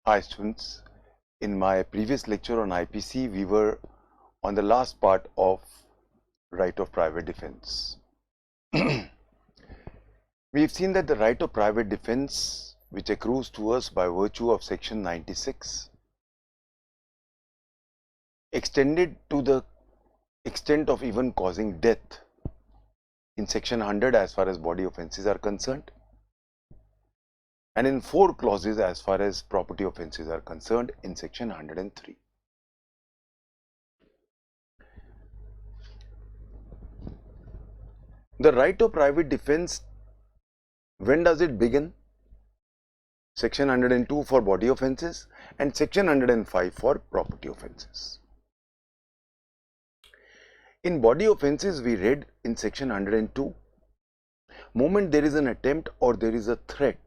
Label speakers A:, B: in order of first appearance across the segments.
A: Hi students, in my previous lecture on IPC, we were on the last part of right of private defense. We've seen that the right of private defense, which accrues to us by virtue of section 96, extended to the extent of even causing death in section 100 as far as body offenses are concerned, and in 4 clauses as far as property offenses are concerned in section 103. The right of private defense, when does it begin? Section 102 for body offenses and section 105 for property offenses. In body offenses, we read in section 102, moment there is an attempt or there is a threat,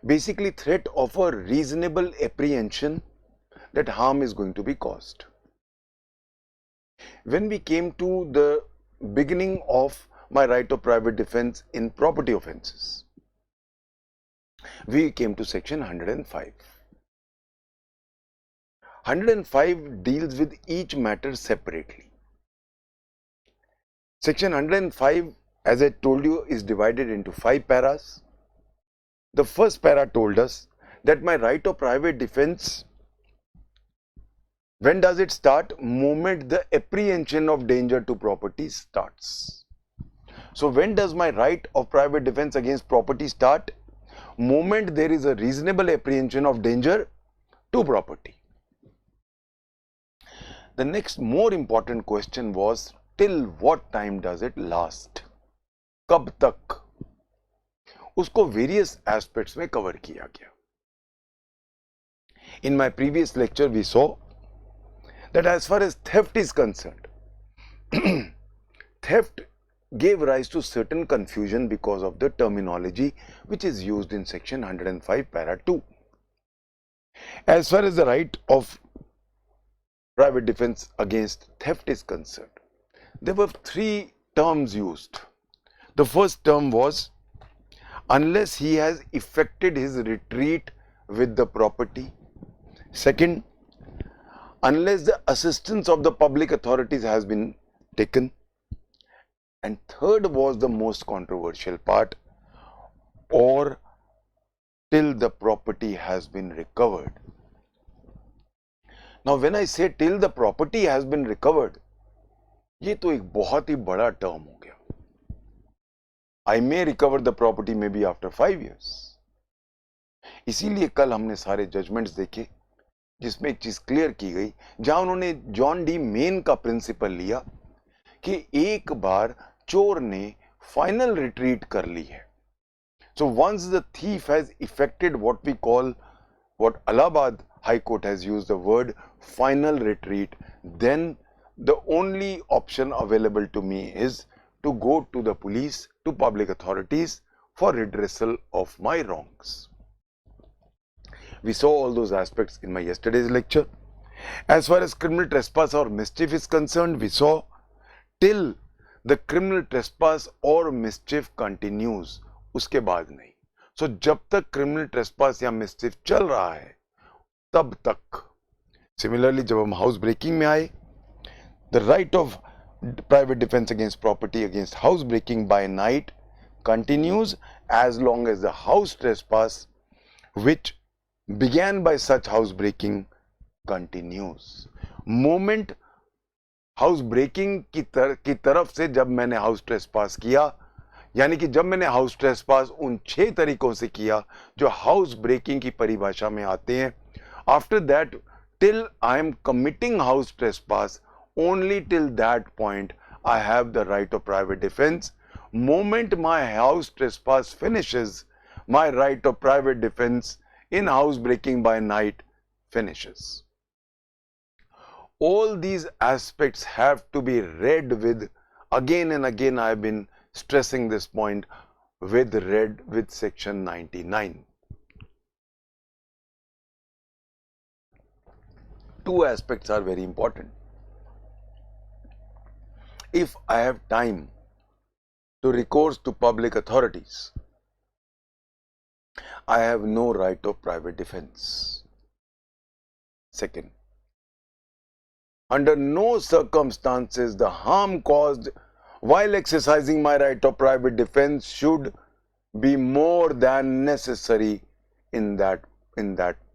A: basically threat of a reasonable apprehension that harm is going to be caused. When we came to the beginning of my right of private defense in property offenses, we came to section 105. 105 deals with each matter separately. Section 105, as I told you, is divided into 5 paras. The first para told us that my right of private defense, when does it start? Moment the apprehension of danger to property starts. So when does my right of private defense against property start? Moment there is a reasonable apprehension of danger to property. The next more important question was, till what time does it last? कब तक? उसको various aspects में cover किया गया. In my previous lecture, we saw that as far as theft is concerned, theft gave rise to certain confusion because of the terminology which is used in section 105 para 2. As far as the right of private defense against theft is concerned, there were 3 terms used. The first term was, unless he has effected his retreat with the property. Second, unless the assistance of the public authorities has been taken. And third was the most controversial part, or till the property has been recovered. Now when I say till the property has been recovered, ये तो एक बहुत ही बड़ा term हो गया. I may recover the property maybe after 5 years. इसीलिए कल हमने सारे जजमेंट्स देखे जिसमें एक चीज क्लियर की गई, जहां उन्होंने जॉन डी मेन का प्रिंसिपल लिया कि एक बार चोर ने फाइनल रिट्रीट कर ली है. So once the thief has effected what we call, what Allahabad High Court has used the word final retreat, then the only option available to me is to go to the police, to public authorities for redressal of my wrongs. We saw all those aspects in my yesterday's lecture. As far as criminal trespass or mischief is concerned, we saw till the criminal trespass or mischief continues, उसके बाद नहीं. So जब तक criminal trespass या mischief चल रहा है तब तक. Similarly, जब हम house breaking में आए, the right of private defense against property against house breaking by night continues as long as the house trespass which began by such house breaking continues. Moment house breaking की तरफ से जब मैंने house trespass किया, यानी कि जब मैंने हाउस ट्रेसपास उन 6 तरीकों से किया जो हाउस ब्रेकिंग की परिभाषा में आते हैं, after that till I am committing house trespass, only till that point I have the right of private defence. Moment my house trespass finishes, my right of private defence in house breaking by night finishes. All these aspects have to be read with, again and again I have been stressing this point, read with section 99. 2 aspects are very important. If I have time to recourse to public authorities, I have no right of private defense. Second, under no circumstances the harm caused while exercising my right of private defense should be more than necessary in that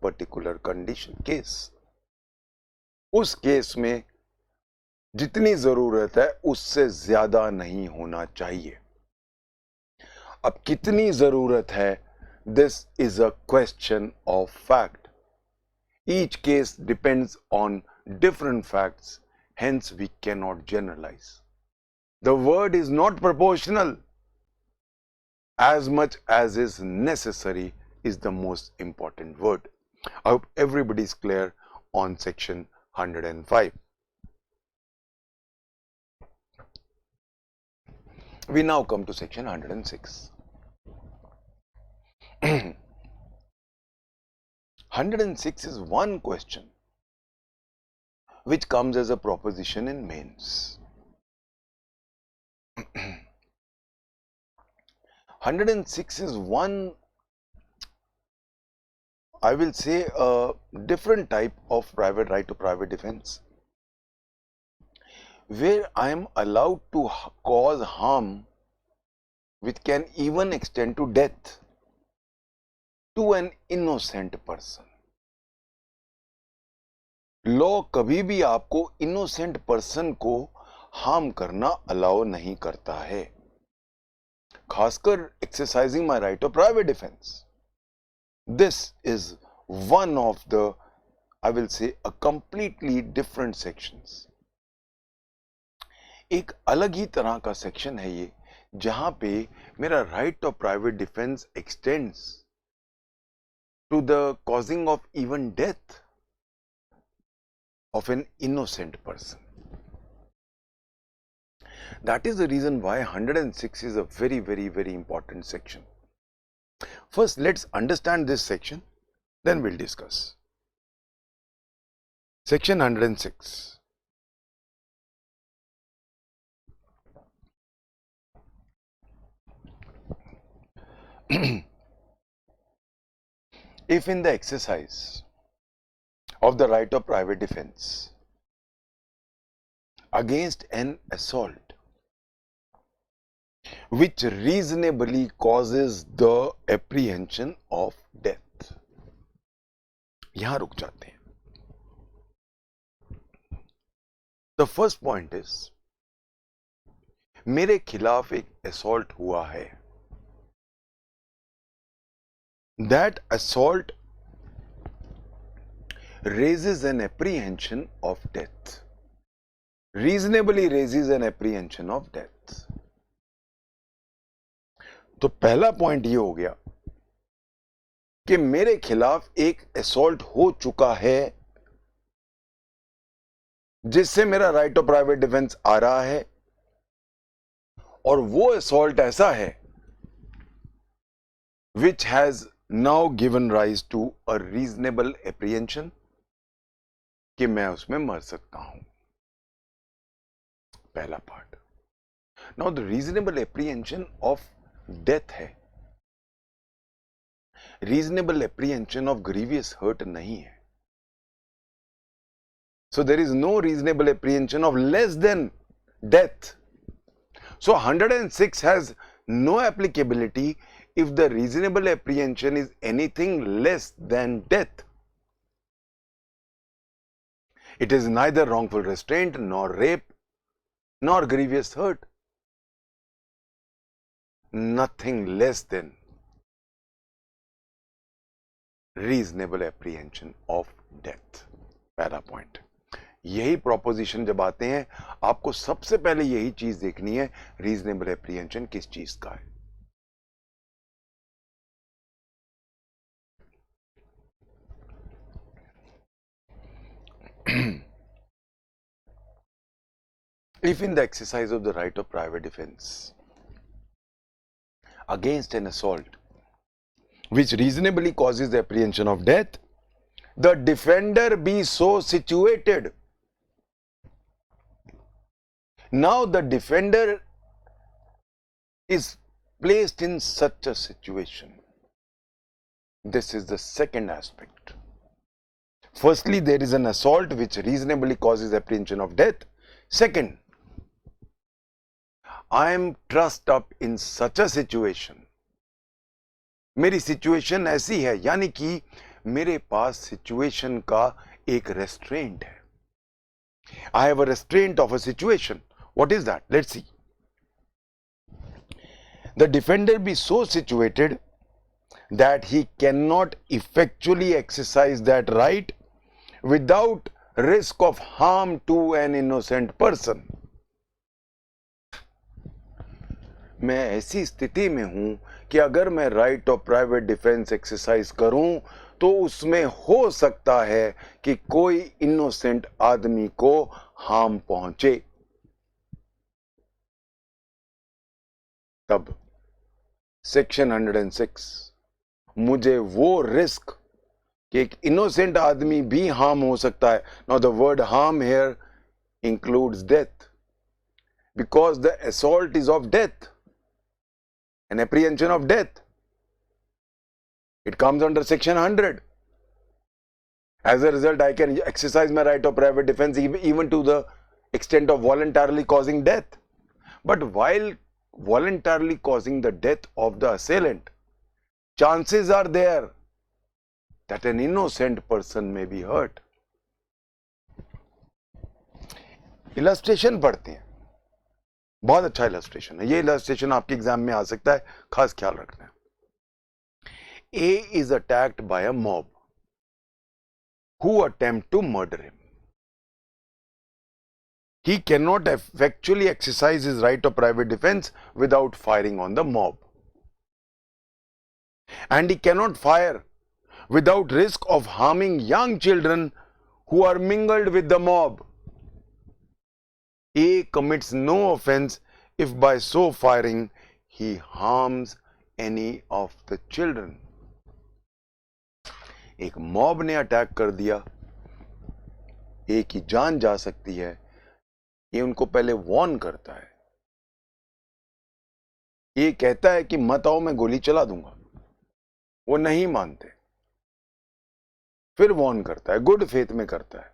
A: particular condition case. उस case में जितनी जरूरत है उससे ज्यादा नहीं होना चाहिए. अब कितनी जरूरत है, this is a question of fact. Each case depends on different facts, hence we cannot generalize. The word is not proportional. As much as is necessary is the most important word. I hope everybody is clear on section 105. We now come to section 106. 106 is one question which comes as a proposition in mains. 106 is one, I will say, a different type of private right to private defense, where I am allowed to cause harm which can even extend to death to an innocent person. Law कभी भी आपको innocent person को harm करना allow नहीं करता है, खासकर exercising my right of private defence. This is one of the, I will say, a completely different sections. एक अलग ही तरह का सेक्शन है ये, जहां पे मेरा right of private defence extends to the causing of even death of an innocent person. That is the reason why 106 is a very, very, very important section. First, let's understand this section, then we'll discuss. Section 106. If in the exercise of the right of private defense against an assault which reasonably causes the apprehension of death. यहां रुक जाते हैं. The first point is, मेरे खिलाफ एक assault हुआ है. That assault raises an apprehension of death. Reasonably raises an apprehension of death. तो पहला पॉइंट ये हो गया कि मेरे खिलाफ एक असॉल्ट हो चुका है जिससे मेरा राइट ऑफ प्राइवेट डिफेंस आ रहा है, और वो असॉल्ट ऐसा है which has now given rise to a reasonable apprehension कि मैं उसमें मर सकता हूं. पहला part. Now the reasonable apprehension of death है, reasonable apprehension of grievous hurt नहीं है. So there is no reasonable apprehension of less than death. So 106 has no applicability if the reasonable apprehension is anything less than death. It is neither wrongful restraint, nor rape, nor grievous hurt. Nothing less than reasonable apprehension of death. पहला point. यही proposition जब आते हैं, आपको सबसे पहले यही चीज देखनी है, रीजनेबल एप्रीहेंशन किस चीज का है. If in the exercise of the right of private defense against an assault which reasonably causes the apprehension of death, the defender be so situated. Now the defender is placed in such a situation This is the second aspect. Firstly, there is an assault which reasonably causes apprehension of death. Second, I am trussed up in such a situation. मेरी situation ऐसी है, यानी कि मेरे पास situation का एक restaurant है. I have a restraint of a situation. What is that? Let's see. The defender be so situated that he cannot effectually exercise that right without risk of harm to an innocent person. मैं ऐसी स्थिति में हूं कि अगर मैं right of private defence exercise करूं तो उसमें हो सकता है कि कोई इनोसेंट आदमी को हार्म पहुंचे. तब सेक्शन 106 मुझे वो रिस्क कि एक इनोसेंट आदमी भी हार्म हो सकता है. Now the word harm here includes death, because the assault is of death, an apprehension of death. It comes under section 100. As a result, I can exercise my right of private defense even to the extent of voluntarily causing death. But while voluntarily causing the death of the assailant, chances are there that an innocent person may be hurt. Illustration पढ़ते हैं. बहुत अच्छा illustration है. ये illustration आपके exam में आ सकता है, खास ख्याल रखना है. A is attacked by a mob who attempt to murder him. He cannot effectually exercise his right of private defense without firing on the mob. And he cannot fire without risk of harming young children who are mingled with the mob. A commits no offense if by so firing he harms any of the children. एक mob ने attack कर दिया, एक की जान जा सकती है. ये उनको पहले वार्न करता है. ये कहता है कि मत आओ, मैं गोली चला दूंगा. वो नहीं मानते. फिर वार्न करता है, गुड फेथ में करता है.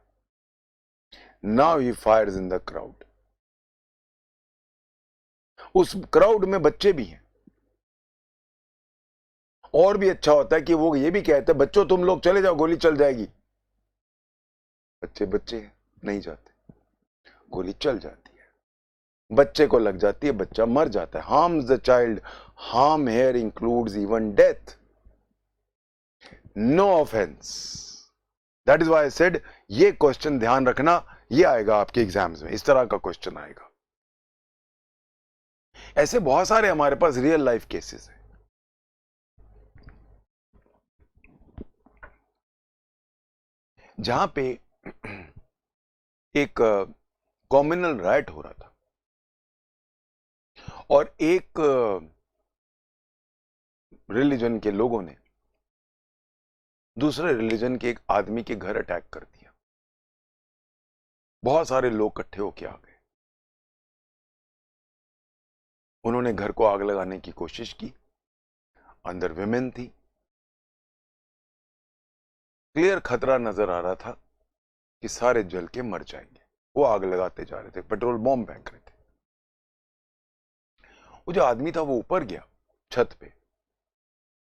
A: Now he fires in the crowd. उस क्राउड में बच्चे भी हैं. और भी अच्छा होता है कि वो ये भी कहते हैं, बच्चों तुम लोग चले जाओ, गोली चल जाएगी. बच्चे बच्चे नहीं जाते, गोली चल जाती है, बच्चे को लग जाती है, बच्चा मर जाता है. Harms the child. Harm here includes even death. No offence. That is why I said ये क्वेश्चन ध्यान रखना, ये आएगा आपके एग्जाम्स में, इस तरह का क्वेश्चन आएगा. ऐसे बहुत सारे हमारे पास रियल लाइफ केसेस हैं. जहां पे एक कॉम्युनल राइट हो रहा था और एक रिलीजन के लोगों ने दूसरे रिलीजन के एक आदमी के घर अटैक कर दिया. बहुत सारे लोग इकट्ठे होकर आ गए. उन्होंने घर को आग लगाने की कोशिश की. अंदर विमेन थी. क्लियर खतरा नजर आ रहा था कि सारे जल के मर जाएंगे. वो आग लगाते जा रहे थे, पेट्रोल बॉम्ब फेंक रहे थे. वो जो आदमी था वो ऊपर गया छत पे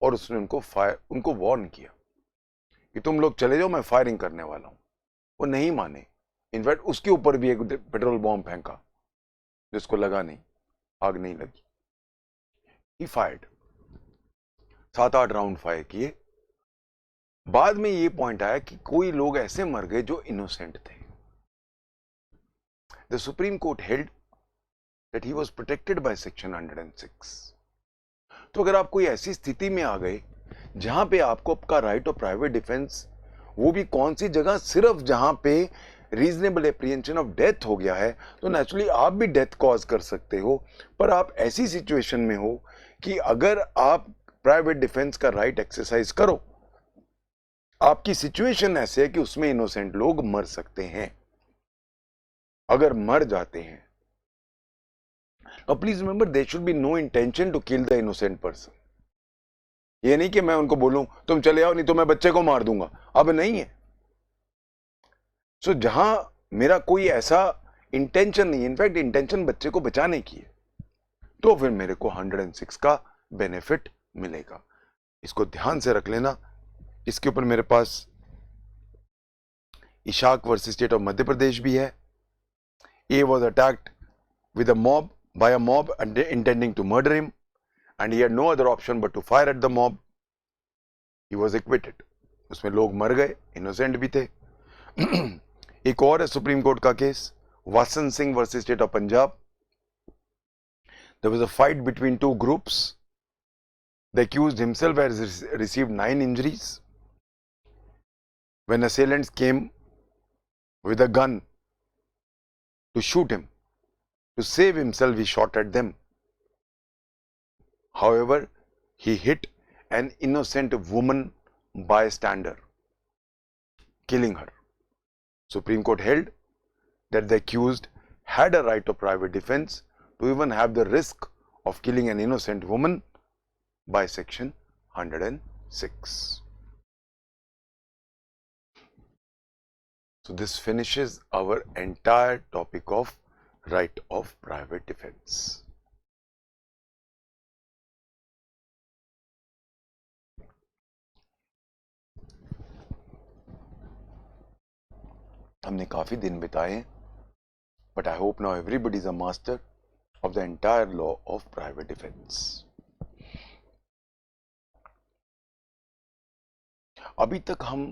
A: और उसने उनको वार्न किया कि तुम लोग चले जाओ, मैं फायरिंग करने वाला हूं. वो नहीं माने. इनफैक्ट उसके ऊपर भी एक पेट्रोल बॉम्ब फेंका जिसको लगा नहीं, आग नहीं लगी. ही फायर्ड. 7-8 राउंड फायर किए. बाद में ये पॉइंट आया कि कोई लोग ऐसे मर गए जो इनोसेंट थे. The supreme court held that he was protected by section 106. तो अगर आप कोई ऐसी स्थिति में आ गए जहां पे आपको आपका राइट ऑफ प्राइवेट डिफेंस, वो भी कौन सी जगह, सिर्फ जहां पे रीजनेबल एप्रीहेंशन ऑफ डेथ हो गया है, तो नेचुरली आप भी डेथ कॉज कर सकते हो. पर आप ऐसी सिचुएशन में हो कि अगर आप प्राइवेट डिफेंस का राइट एक्सरसाइज करो, आपकी सिचुएशन ऐसे है कि उसमें इनोसेंट लोग मर सकते हैं. अगर मर जाते हैं, please remember there should be no intention to kill the innocent person. ये नहीं कि मैं उनको बोलूं तुम चले आओ नहीं तो मैं बच्चे को मार दूंगा, अब नहीं है। सो जहां मेरा कोई ऐसा इंटेंशन नहीं, इनफैक्ट इंटेंशन बच्चे को बचाने की है, तो फिर मेरे को 106 का बेनिफिट मिलेगा। इसको ध्यान से रख लेना। इसके ऊपर मेरे पास Ishaq versus state of Madhya Pradesh भी है। ए was attacked with a mob by a mob and intending to murder him, and he had no other option but to fire at the mob. He was acquitted. उसमें लोग मर गए, innocent भी थे। एक और है सुप्रीम कोर्ट का case, Wasan Singh versus state of Punjab. There was a fight between two groups. The accused himself has received 9 injuries. When assailants came with a gun to shoot him, to save himself, he shot at them. However, he hit an innocent woman bystander, killing her. Supreme Court held that the accused had a right of private defense to even have the risk of killing an innocent woman by section 106. So this finishes our entire topic of right of private defense. हमने काफी दिन बिताए, but I hope now everybody is a master of the entire law of private defense. अभी तक हम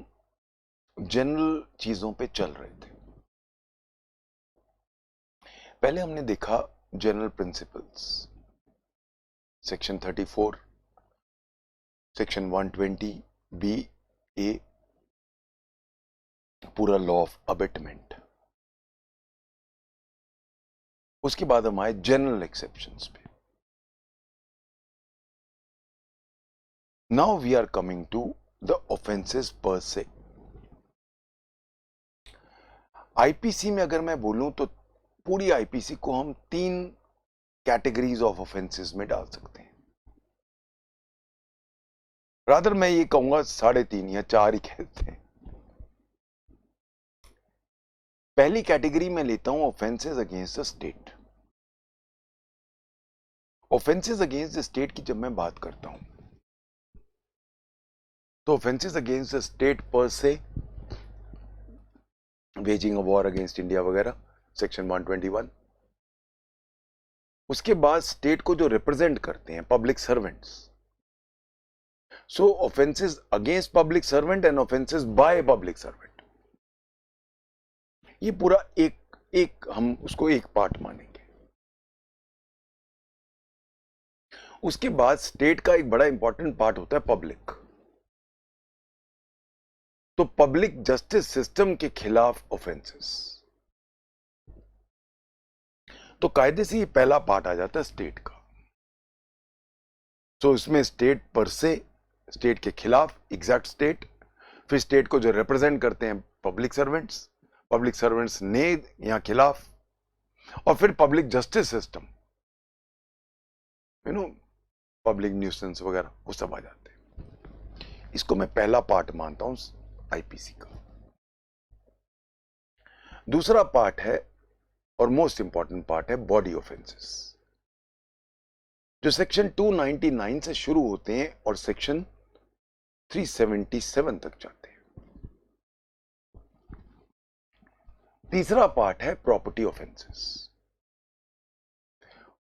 A: general चीजों पे चल रहे थे। पहले हमने देखा general principles, section 34, section 120 B A, पूरा लॉ ऑफ अबेटमेंट। उसके बाद हम आए जनरल एक्सेप्शंस पे। Now we are coming to the offences per se. IPC में अगर मैं बोलूं तो पूरी आईपीसी को हम 3 कैटेगरीज ऑफ ऑफेंसेस में डाल सकते हैं। रादर मैं ये कहूंगा 3.5 या 4 ही कहते हैं। पहली कैटेगरी में लेता हूं offences against the state. Offences against the state की जब मैं बात करता हूं तो ऑफेंसेस अगेंस्ट द स्टेट पर से, waging a war against India वगैरह, सेक्शन 121। उसके बाद स्टेट को जो रिप्रेजेंट करते हैं public servants, so offences against public servant and offences by public servant, ये पूरा एक हम उसको एक पार्ट मानेंगे। उसके बाद स्टेट का एक बड़ा इंपॉर्टेंट पार्ट होता है पब्लिक। तो पब्लिक जस्टिस सिस्टम के खिलाफ ऑफेंसेस, तो कायदे से ये पहला पार्ट आ जाता है स्टेट का। तो इसमें स्टेट पर से, स्टेट के खिलाफ, एग्जैक्ट स्टेट, फिर स्टेट को जो रिप्रेजेंट करते हैं पब्लिक सर्वेंट्स, पब्लिक सर्वेंट्स ने यहां खिलाफ, और फिर public justice system, public nuisance वगैरह, वो सब आ जाते हैं। इसको मैं पहला पार्ट मानता हूं आईपीसी का। दूसरा पार्ट है और मोस्ट इंपॉर्टेंट पार्ट है बॉडी ऑफेंसेस, जो सेक्शन 299 से शुरू होते हैं और सेक्शन 377 तक जाते हैं। तीसरा पार्ट है प्रॉपर्टी ऑफेंसेस।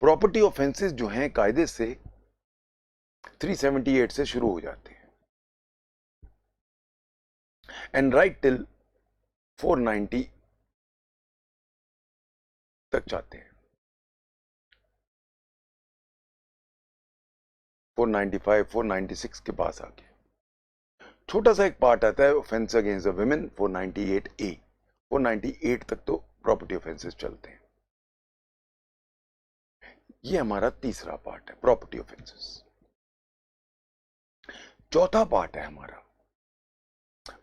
A: प्रॉपर्टी ऑफेंसेस जो हैं कायदे से 378 से शुरू हो जाते हैं एंड राइट टिल 490 तक जाते हैं। 495, 496 के पास आके छोटा सा एक पार्ट आता है offence against the women, 498A। 498 तक तो प्रॉपर्टी ऑफेंसेस चलते हैं। ये हमारा तीसरा पार्ट है, प्रॉपर्टी ऑफेंसेस। चौथा पार्ट है हमारा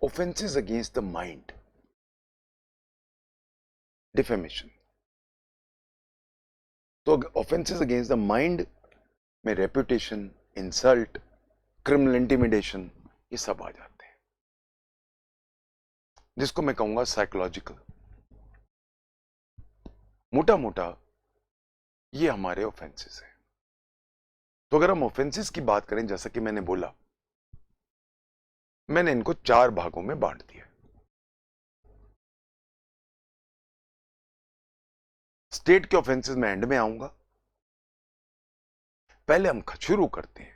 A: offences against the mind, defamation. तो ऑफेंसेस अगेंस्ट द माइंड में रेपुटेशन, इंसल्ट, क्रिमिनल इंटिमिडेशन, ये सब आ जाते हैं, जिसको मैं कहूंगा साइकोलॉजिकल। मोटा मोटा ये हमारे ऑफेंसेस हैं। तो अगर हम ऑफेंसेस की बात करें, जैसा कि मैंने बोला, मैंने इनको 4 भागों में बांट दिया। स्टेट के ऑफेंसेस में एंड में आऊंगा। पहले हम शुरू करते हैं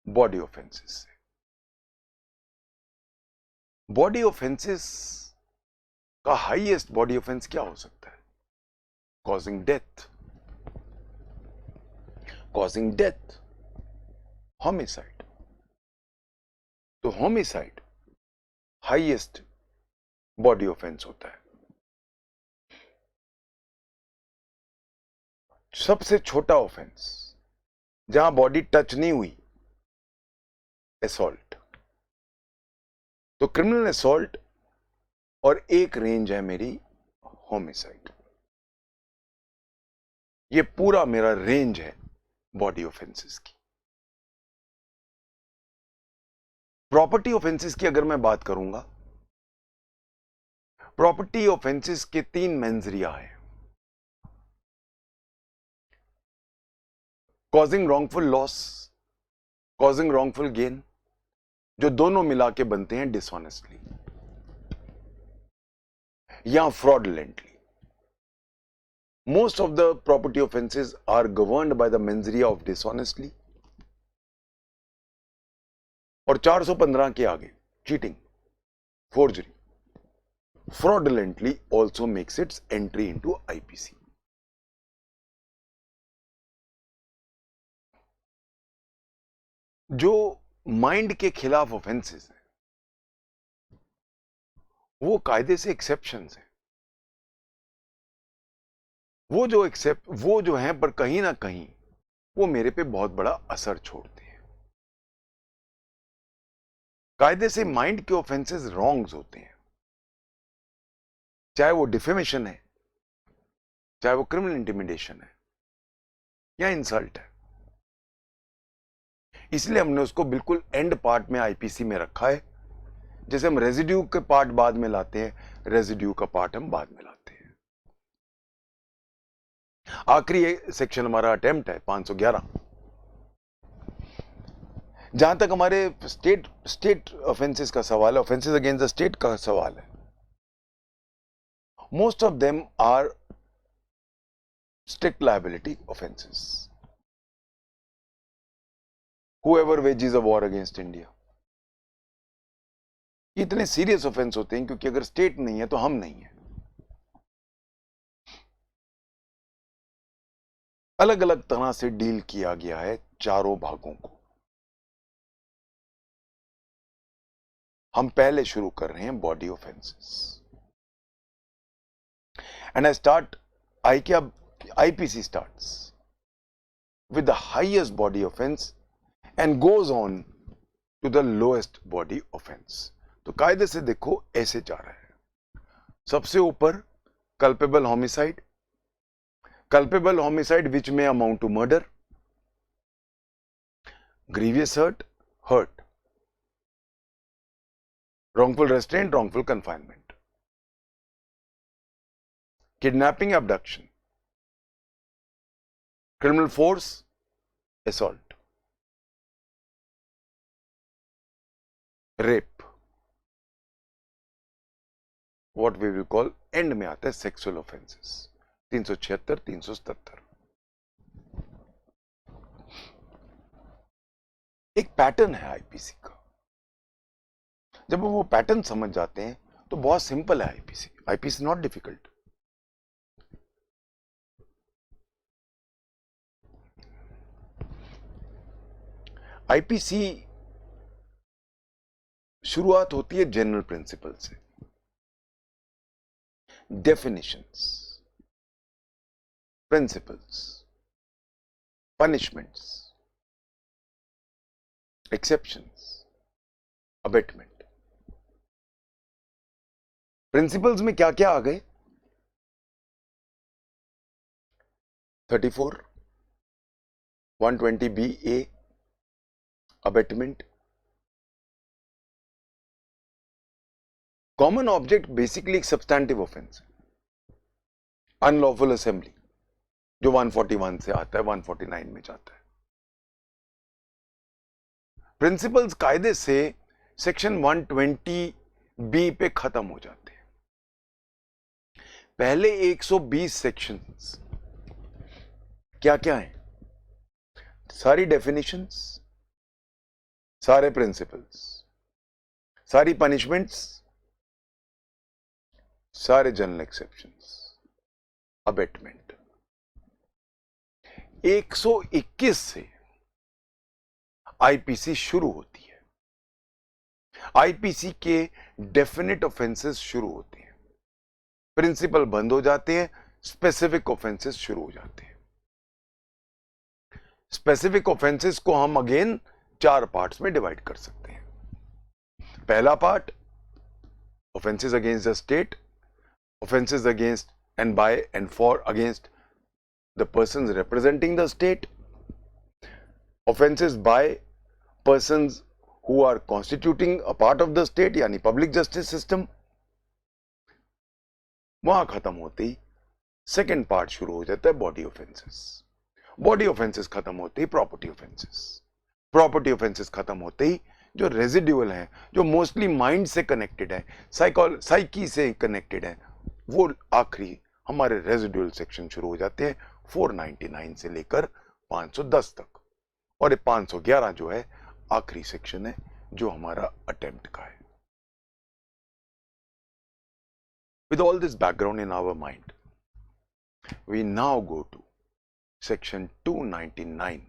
A: बॉडी ऑफेंसेस से। बॉडी ऑफेंसेस का हाईएस्ट बॉडी ऑफेंस क्या हो सकता है? Causing death, causing death, homicide. तो होमिसाइड हाईएस्ट बॉडी ऑफेंस होता है। सबसे छोटा ऑफेंस जहां बॉडी टच नहीं हुई, असॉल्ट। तो क्रिमिनल असॉल्ट और एक रेंज है मेरी होमिसाइड। ये पूरा मेरा रेंज है बॉडी ऑफेंसेस की। प्रॉपर्टी ऑफेंसेस की अगर मैं बात करूंगा, प्रॉपर्टी ऑफेंसेस के 3 मेंजरिया हैं। Causing wrongful loss, causing wrongful gain, जो दोनों मिला के बनते हैं डिसऑनेस्टली या fraudulently. Most of the property offences are governed by the mens rea of dishonestly. और 415 के आगे cheating, forgery, fraudulently also makes its entry into IPC. जो माइंड के खिलाफ ऑफेंसेस हैं, वो कायदे से एक्सेप्शंस हैं। वो जो हैं, पर कहीं ना कहीं वो मेरे पे बहुत बड़ा असर छोड़ते हैं। कायदे से माइंड के ऑफेंसेस रॉन्ग्स होते हैं, चाहे वो डिफेमेशन है, चाहे वो क्रिमिनल इंटिमिडेशन है या इंसल्ट है। इसलिए हमने उसको बिल्कुल एंड पार्ट में आईपीसी में रखा है। जैसे हम रेजिड्यू के पार्ट बाद में लाते हैं, रेजिड्यू का पार्ट हम बाद में लाते हैं। आखिरी सेक्शन हमारा अटेम्प्ट है 511। जहां तक हमारे स्टेट ऑफेंसेस का सवाल है, ऑफेंसेस अगेंस्ट द स्टेट का सवाल है, most of them are strict liability offences. Whoever wages a war against India, इतने सीरियस ऑफेंस होते हैं क्योंकि अगर स्टेट नहीं है तो हम नहीं है। अलग अलग तरह से डील किया गया है चारों भागों को। हम पहले शुरू कर रहे हैं body offences, and IPC starts with the highest body offence and goes on to the lowest body offence. तो कायदे से देखो ऐसे जा रहा है। सबसे ऊपर culpable homicide, culpable homicide which may amount to murder, grievous hurt, wrongful restraint, wrongful confinement, kidnapping, abduction, criminal force, assault, rape, what we will call end में आता है sexual offenses, 376, 377। एक पैटर्न है आईपीसी का। जब हम वो पैटर्न समझ जाते हैं तो बहुत सिंपल है IPC. IPC not difficult. IPC शुरुआत होती है जनरल प्रिंसिपल से, definitions, principles, punishments, exceptions, abetment. Principles में क्या क्या आ गए? 34, 120 B A, abetment, common object basically एक सब्सटैंटिव ऑफेंस है. अनलॉफुल असेंबली जो 141 से आता है 149 में जाता है. प्रिंसिपल्स कायदे से सेक्शन 120 बी पे खत्म हो जाते हैं. पहले 120 सेक्शंस क्या क्या हैं? सारी डेफिनेशंस, सारे प्रिंसिपल्स, सारी पनिशमेंट्स, सारे जनरल एक्सेप्शंस, अबेटमेंट. 121 से आईपीसी शुरू होती है. आईपीसी के डेफिनेट ऑफेंसेस शुरू होते हैं. प्रिंसिपल बंद हो जाते हैं, स्पेसिफिक ऑफेंसेस शुरू हो जाते हैं. स्पेसिफिक ऑफेंसेस को हम अगेन 4 पार्ट्स में डिवाइड कर सकते हैं. पहला part, offences against the state, offenses against and by and for against the persons representing the state, offenses by persons who are constituting a part of the state यानी public justice system. वहां खत्म होते ही second part शुरू हो जाता है body offences. Body offences खत्म होते ही प्रॉपर्टी ऑफेंसेस. प्रॉपर्टी ऑफेंसेस खत्म होते ही जो रेजिड्यूअल हैं, जो मोस्टली माइंड से कनेक्टेड है, साइकी से कनेक्टेड है, वो आखिरी हमारे रेजिडुअल सेक्शन शुरू हो जाते हैं 499 से लेकर 510 तक. और ये 511 जो है आखिरी सेक्शन है जो हमारा अटेम्प्ट का है. With all this background in our mind, we now go to section 299,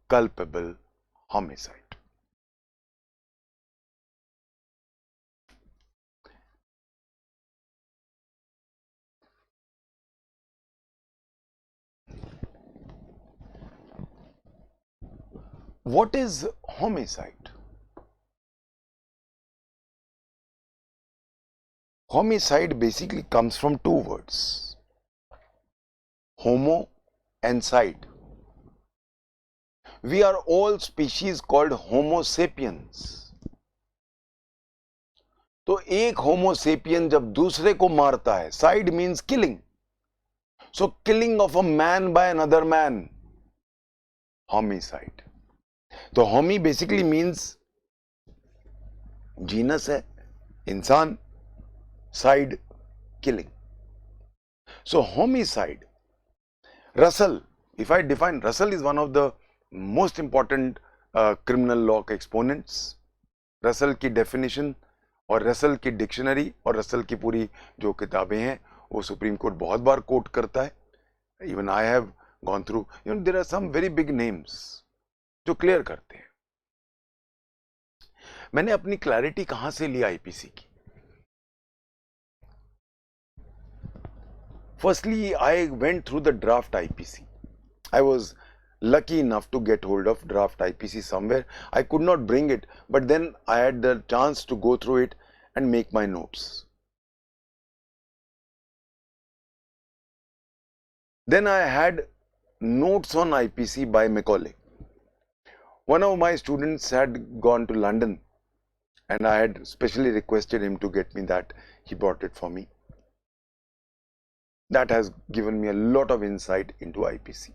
A: culpable homicide. What is homicide? Homicide basically comes from 2 words, homo and side. We are all species called homo sapiens. तो एक होमो sapien जब दूसरे को मारता है, side means killing. So killing of a man by another man, homicide. तो Homi basically means genus है, इंसान, side killing. So homicide, Russell, if I define, Russell is one of the most important criminal law के exponents. Russell की definition और Russell की dictionary और Russell की पूरी जो किताबें हैं वो सुप्रीम कोर्ट बहुत बार कोट करता है. Even I have gone through, there are some very big names जो क्लियर करते हैं. मैंने अपनी क्लैरिटी कहां से ली आईपीसी की? Firstly I went through the draft IPC. I was lucky enough to get hold of draft IPC somewhere. I could not bring it, but then I had the chance to go through it and make my notes. Then I had notes on IPC by Macaulay. One of my students had gone to London and I had specially requested him to get me that. He brought it for me. That has given me a lot of insight into IPC.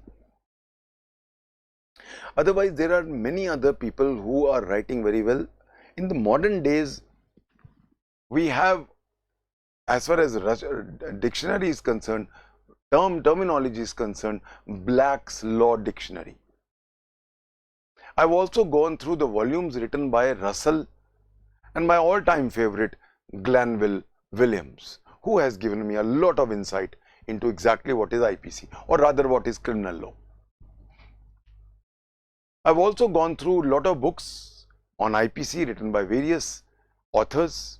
A: Otherwise, there are many other people who are writing very well. In the modern days, we have, as far as dictionary is concerned, terminology is concerned, Black's Law Dictionary. I've also gone through the volumes written by Russell and my all-time favorite, Glanville Williams, who has given me a lot of insight into exactly what is IPC, or rather what is criminal law. I've also gone through a lot of books on IPC written by various authors.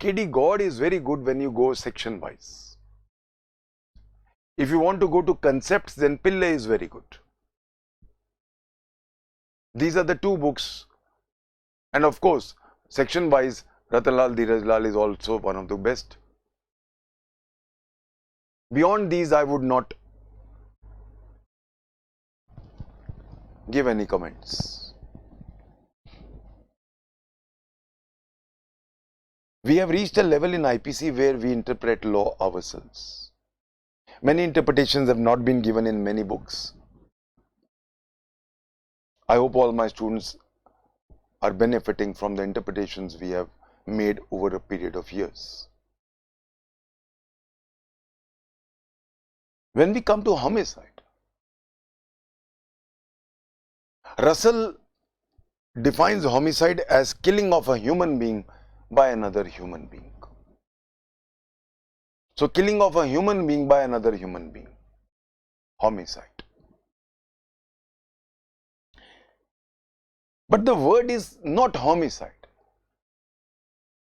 A: K.D. God is very good when you go section wise. If you want to go to concepts, then Pillai is very good. These are the 2 books, and of course, section wise, Ratanlal Dheerajlal is also one of the best. Beyond these, I would not give any comments. We have reached a level in IPC where we interpret law ourselves. Many interpretations have not been given in many books. I hope all my students are benefiting from the interpretations we have made over a period of years. When we come to homicide, Russell defines homicide as killing of a human being by another human being. So, killing of a human being by another human being, homicide. But the word is not homicide.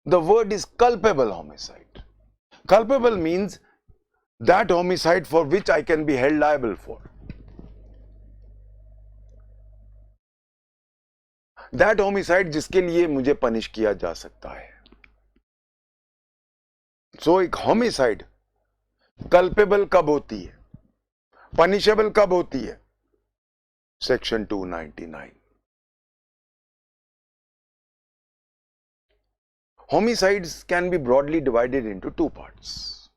A: The word is culpable homicide. Culpable means that homicide for which I can be held liable for. That homicide जिसके लिए मुझे punish किया जा सकता है. So एक homicide culpable कब होती है? Punishable कब होती है? Section 299. Homicides can be broadly divided into two parts.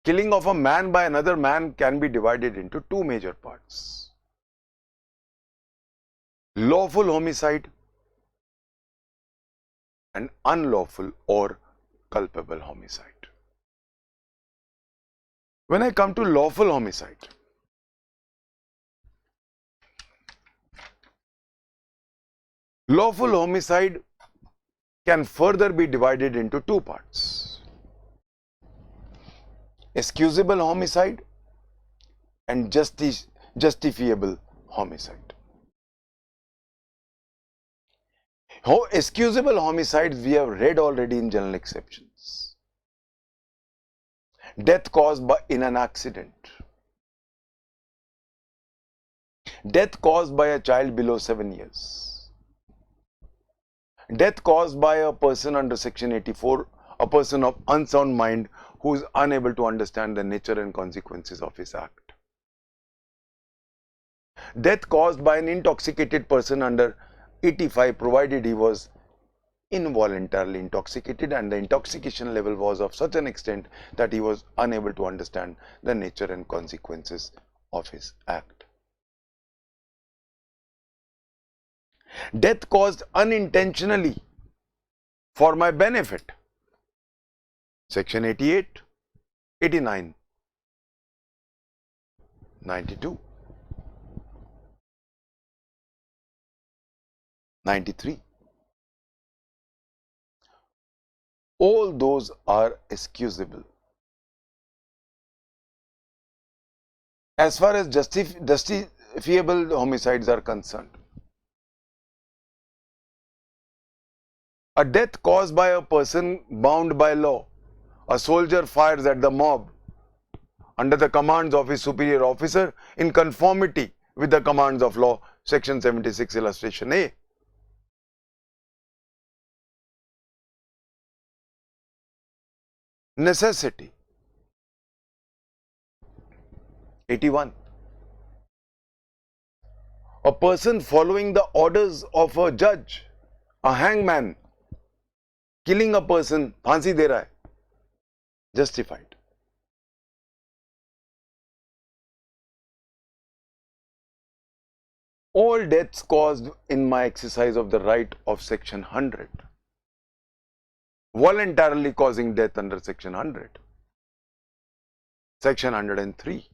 A: Killing of a man by another man can be divided into two major parts. Lawful homicide and unlawful or culpable homicide. When I come to lawful homicide, lawful homicide can further be divided into two parts: excusable homicide and justifiable homicide. Excusable homicides we have read already in general exceptions. Death caused in an accident. Death caused by a child below 7 years. Death caused by a person under Section 84, a person of unsound mind who is unable to understand the nature and consequences of his act. Death caused by an intoxicated person under 85, provided he was involuntarily intoxicated and the intoxication level was of such an extent that he was unable to understand the nature and consequences of his act. Death caused unintentionally for my benefit. Section 88, 89, 92, 93. All those are excusable. As far as justifiable homicides are concerned, a death caused by a person bound by law. A soldier fires at the mob under the commands of his superior officer in conformity with the commands of law. Section 76, illustration A. Necessity. 81. A person following the orders of a judge, a hangman, killing a person, फांसी दे रहा है, justified. All deaths caused in my exercise of the right of Section 100, voluntarily causing death under Section 100, Section 103,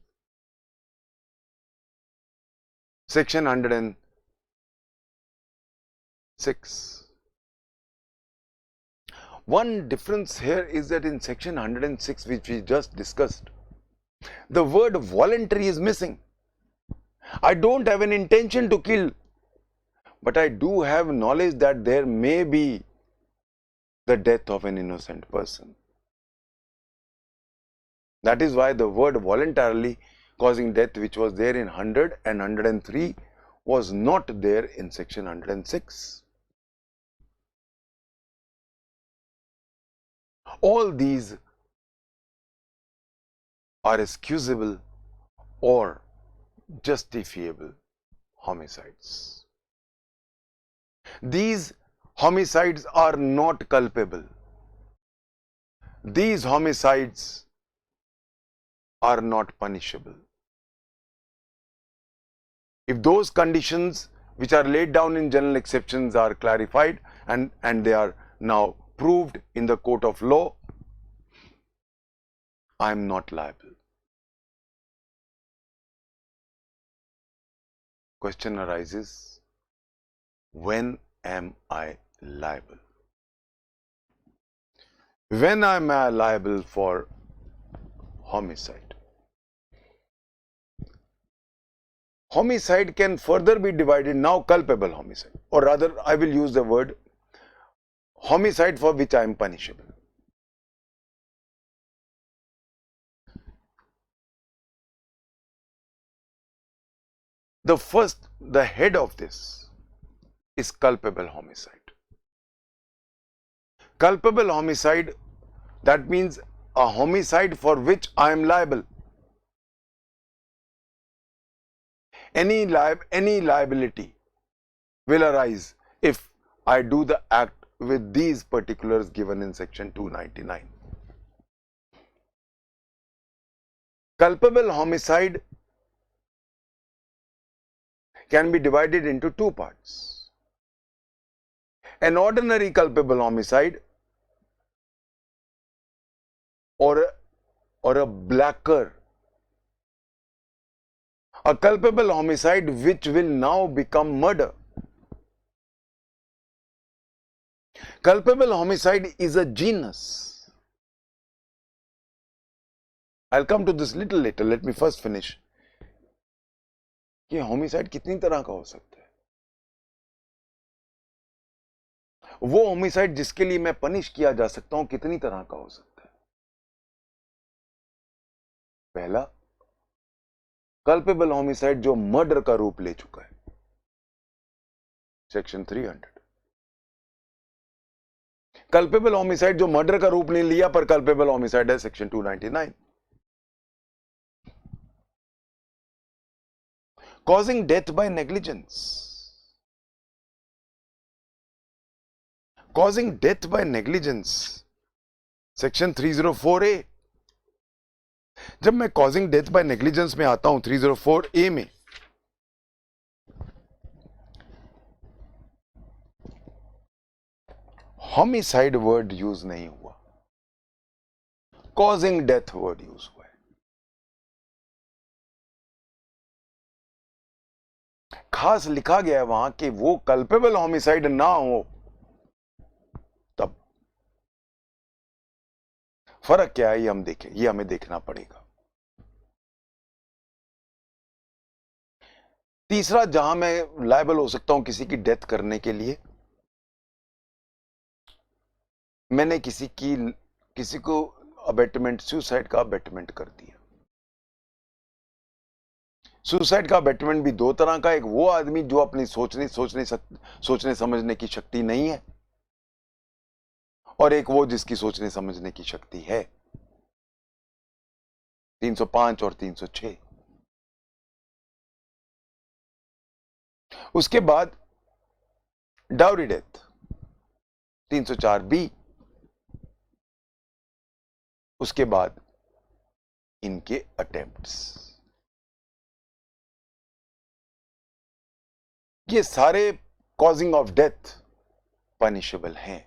A: Section 106. One difference here is that in Section 106, which we just discussed, the word voluntary is missing. I don't have an intention to kill, but I do have knowledge that there may be the death of an innocent person. That is why the word voluntarily causing death, which was there in 100 and 103, was not there in Section 106. All these are excusable or justifiable homicides. These homicides are not culpable. These homicides are not punishable. If those conditions which are laid down in general exceptions are clarified and they are now proved in the court of law, I am not liable. Question arises, when am I liable? When am I liable for homicide? Homicide can further be divided now, culpable homicide, or rather I will use the word homicide for which I am punishable. The head of this is culpable homicide. Culpable homicide, that means a homicide for which I am liable. Any liability will arise if I do the act with these particulars given in section 299. Culpable homicide can be divided into two parts. An ordinary culpable homicide or a blacker. A culpable homicide which will now become murder. Culpable homicide is a genus. I'll come to this little later. Let me first finish. ये homicide कितनी तरह का हो सकता है? वो homicide जिसके लिए मैं पनिश किया जा सकता हूं कितनी तरह का हो सकता है? पहला, कल्पेबल होमिसाइड जो मर्डर का रूप ले चुका है, सेक्शन 300. कल्पेबल होमिसाइड जो मर्डर का रूप नहीं लिया पर कल्पेबल होमिसाइड है, section 299. Causing death by negligence. Causing death by negligence, section 304A. जब मैं कॉजिंग डेथ बाय नेग्लिजेंस में आता हूं 304A में, होमिसाइड वर्ड यूज नहीं हुआ, कॉजिंग डेथ वर्ड यूज हुआ है. खास लिखा गया है वहां कि वो कल्पेबल होमिसाइड ना हो. तब फर्क क्या है ये हम देखें, ये हमें देखना पड़ेगा. तीसरा, जहां मैं लायबल हो सकता हूं किसी की डेथ करने के लिए, मैंने किसी को अबेटमेंट, सुसाइड का अबेटमेंट कर दिया. सुसाइड का अबेटमेंट भी दो तरह का, एक वो आदमी जो अपनी सोचने समझने की शक्ति नहीं है, और एक वो जिसकी सोचने समझने की शक्ति है. 305 और 306. उसके बाद डाउरी डेथ 304B. उसके बाद इनके अटेम्प्ट्स. ये सारे कॉजिंग ऑफ डेथ पनिशेबल हैं.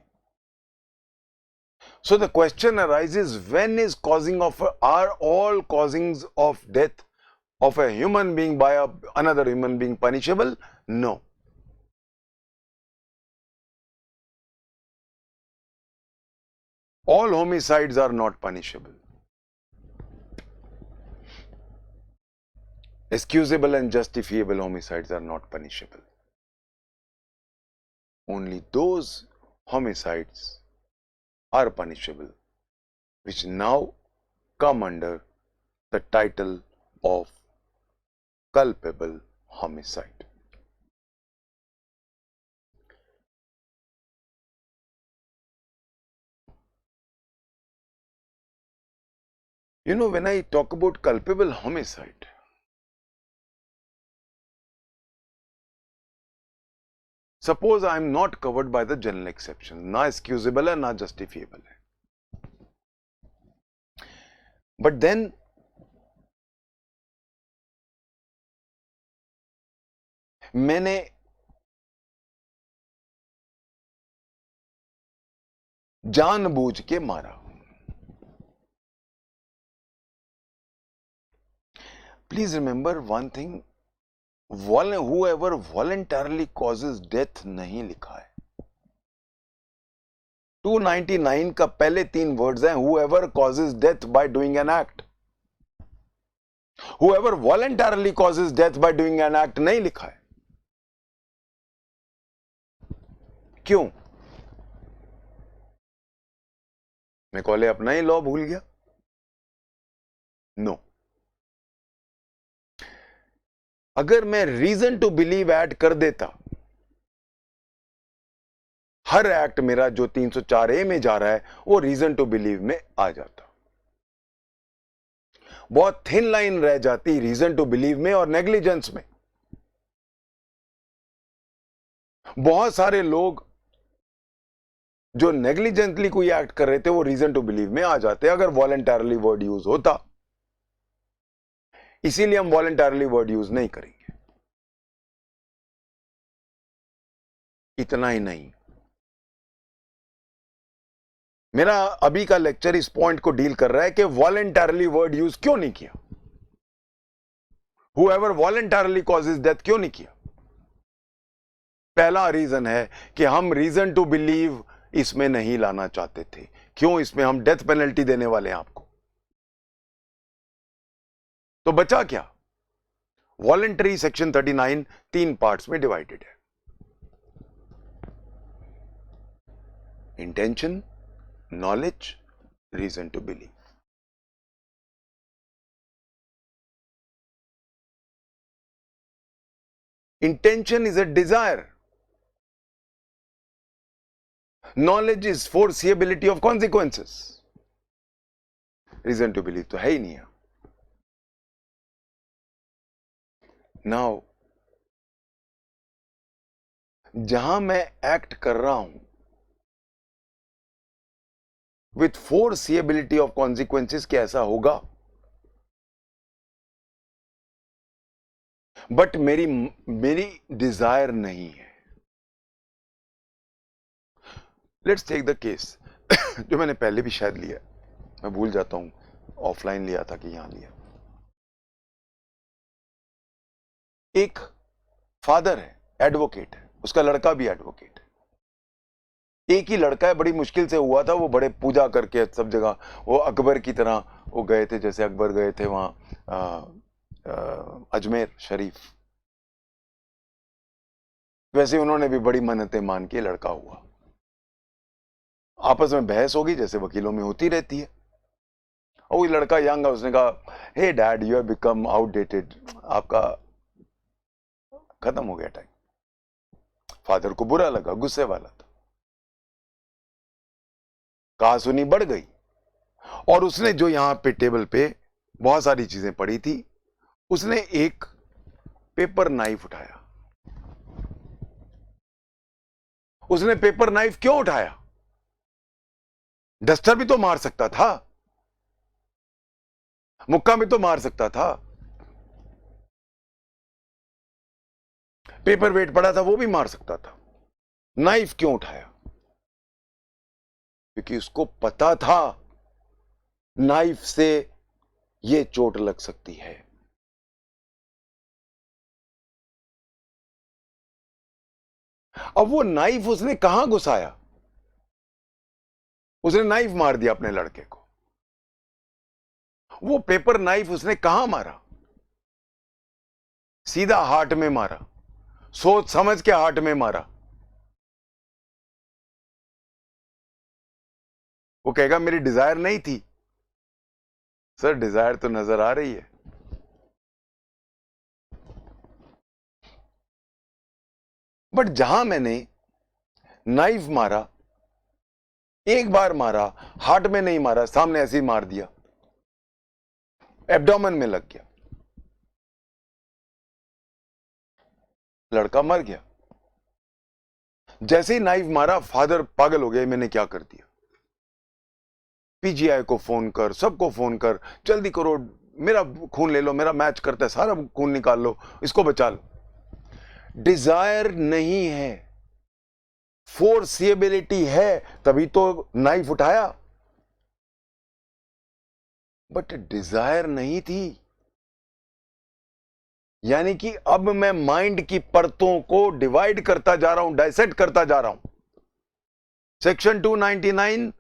A: So the question arises, when is are all causings of death of a human being by another human being punishable? No. All homicides are not punishable. Excusable and justifiable homicides are not punishable. Only those homicides are punishable which now come under the title of culpable homicide. You know, when I talk about culpable homicide, suppose I am not covered by the general exception, ना excusable है ना justifiable है, but then मैंने जानबूझ के मारा। Please remember one thing, whoever voluntarily causes death नहीं लिखा है। 299 का पहले 3 वर्ड्स हैं whoever causes death by doing an act, whoever voluntarily causes death by doing an act नहीं लिखा है। क्यों? मैं कॉले अपना ही लॉ भूल गया? नो। अगर मैं रीजन टू बिलीव ऐड कर देता, हर एक्ट मेरा जो 304A में जा रहा है वो रीजन टू बिलीव में आ जाता। बहुत थिन लाइन रह जाती रीजन टू बिलीव में और नेग्लिजेंस में। बहुत सारे लोग जो नेग्लिजेंटली कोई एक्ट कर रहे थे वो रीजन टू बिलीव में आ जाते अगर वॉलंटरली वर्ड यूज होता। इसीलिए हम वॉलंटरली वर्ड यूज नहीं करेंगे। इतना ही नहीं, मेरा अभी का लेक्चर इस पॉइंट को डील कर रहा है कि वॉलंटरली वर्ड यूज क्यों नहीं किया, whoever voluntarily causes death क्यों नहीं किया। पहला रीजन है कि हम रीजन टू बिलीव इसमें नहीं लाना चाहते थे। क्यों? इसमें हम डेथ पेनल्टी देने वाले हैं आपको। तो बचा क्या? वॉलंटरी सेक्शन 39 3 पार्ट्स में डिवाइडेड है। Intention, knowledge, reason to believe. Intention is a desire, knowledge is foreseeability of consequences, reason to believe तो है ही नहीं है। Now जहां मैं एक्ट कर रहा हूं with foreseeability of consequences कि ऐसा होगा, बट मेरी डिजायर नहीं है। लेट्स टेक द केस जो मैंने पहले भी शायद लिया, मैं भूल जाता हूं, ऑफलाइन लिया था कि यहां लिया। एक फादर है, एडवोकेट है, उसका लड़का भी एडवोकेट है। एक ही लड़का है, बड़ी मुश्किल से हुआ था, वो बड़े पूजा करके सब जगह, वो अकबर की तरह वो गए थे, जैसे अकबर गए थे वहां अजमेर शरीफ, वैसे उन्होंने भी बड़ी मन्नतें मान के लड़का हुआ। आपस में बहस होगी जैसे वकीलों में होती रहती है। और वो लड़का यंग है, उसने कहा hey dad you have become outdated, आपका खत्म हो गया टाइम। फादर को बुरा लगा, गुस्से वाला था, कहा सुनी बढ़ गई, और उसने जो यहां पे टेबल पे बहुत सारी चीजें पड़ी थी, उसने एक पेपर नाइफ उठाया। उसने पेपर नाइफ क्यों उठाया? डस्टर भी तो मार सकता था, मुक्का भी तो मार सकता था, पेपर वेट पड़ा था वो भी मार सकता था। नाइफ क्यों उठाया? क्योंकि उसको पता था नाइफ से ये चोट लग सकती है। अब वो नाइफ उसने कहां घुसाया? उसने नाइफ मार दिया अपने लड़के को। वो पेपर नाइफ उसने कहां मारा? सीधा हार्ट में मारा, सोच समझ के हार्ट में मारा। वो कहेगा मेरी डिजायर नहीं थी। सर डिजायर तो नजर आ रही है। बट जहां मैंने नाइफ मारा, एक बार मारा, हार्ट में नहीं मारा, सामने ऐसे ही मार दिया, एब्डोमेन में लग गया, लड़का मर गया। जैसे ही नाइफ मारा, फादर पागल हो गए, मैंने क्या कर दिया। पीजीआई को फोन कर, सबको फोन कर, जल्दी करो, मेरा खून ले लो, मेरा मैच करता है, सारा खून निकाल लो, इसको बचा लो। डिजायर नहीं है, फोर्सिएबिलिटी है, तभी तो नाइफ उठाया, बट डिजायर नहीं थी। यानी कि अब मैं माइंड की परतों को डिवाइड करता जा रहा हूं, डाइसेक्ट करता जा रहा हूं। Section 299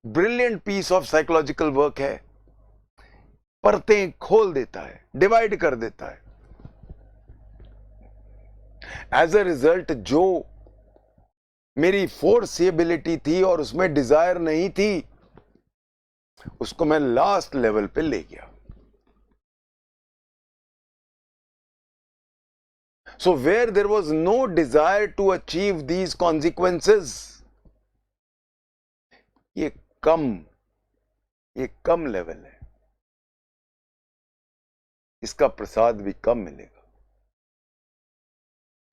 A: brilliant piece of psychological work है, परतें खोल देता है, डिवाइड कर देता है। एज अ रिजल्ट जो मेरी फोर्सिएबिलिटी थी और उसमें डिजायर नहीं थी, उसको मैं लास्ट लेवल पे ले गया। So where there was no desire to achieve these consequences, ये कम लेवल है, इसका प्रसाद भी कम मिलेगा,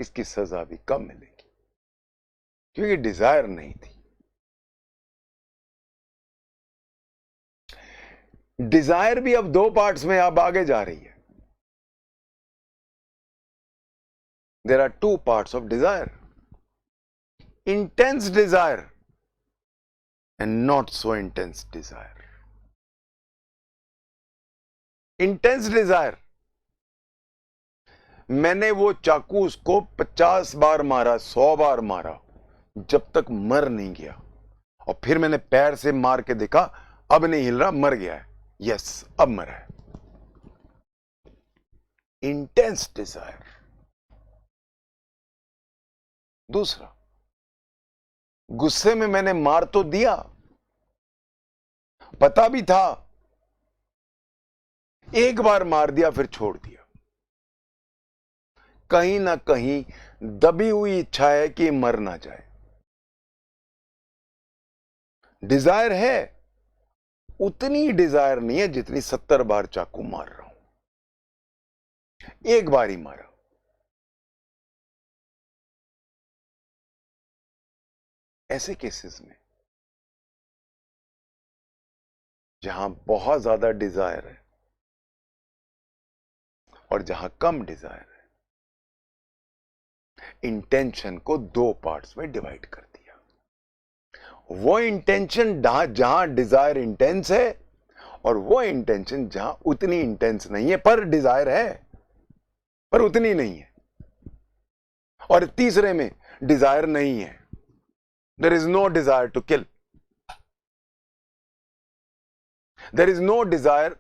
A: इसकी सजा भी कम मिलेगी, क्योंकि डिजायर नहीं थी। डिजायर भी अब दो पार्ट्स में अब आगे जा रही है। There are two parts of desire: intense desire and not so intense desire. Intense desire, मैंने वो चाकू उसको 50 बार मारा, 100 बार मारा, जब तक मर नहीं गया, और फिर मैंने पैर से मार के देखा, अब नहीं हिल रहा, मर गया है, यस अब मरा है। Intense desire. दूसरा, गुस्से में मैंने मार तो दिया, पता भी था, एक बार मार दिया फिर छोड़ दिया। कहीं ना कहीं दबी हुई इच्छा है कि मर ना जाए। डिजायर है, उतनी डिजायर नहीं है जितनी 70 बार चाकू मार रहा हूं, एक बार ही मारा। ऐसे केसेस में जहां बहुत ज्यादा डिजायर है और जहां कम डिजायर है, इंटेंशन को दो पार्ट्स में डिवाइड कर दिया। वो इंटेंशन जहां डिजायर इंटेंस है, और वो इंटेंशन जहां उतनी इंटेंस नहीं है, पर डिजायर है, पर उतनी नहीं है। और तीसरे में डिजायर नहीं है, there is no desire to kill, there is no desire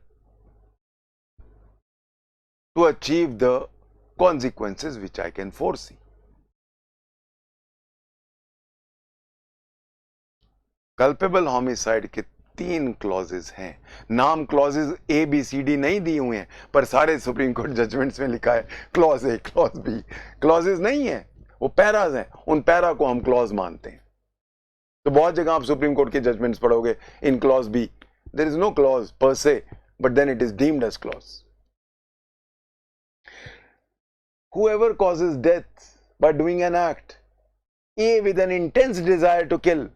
A: to achieve the consequences which I can foresee. Culpable homicide के 3 क्लॉजेज हैं। नाम क्लॉजेज ABCD नहीं दिए हुए हैं, पर सारे सुप्रीम कोर्ट जजमेंट्स में लिखा है clause A, clause B। Clauses नहीं है, वो पैराज हैं, उन पैरा को हम क्लॉज मानते हैं। तो बहुत जगह आप सुप्रीम कोर्ट के जजमेंट्स पढ़ोगे, in clause B there is no clause per se, but then it is deemed as clause. Whoever causes death by doing an act, A with an intense desire to kill,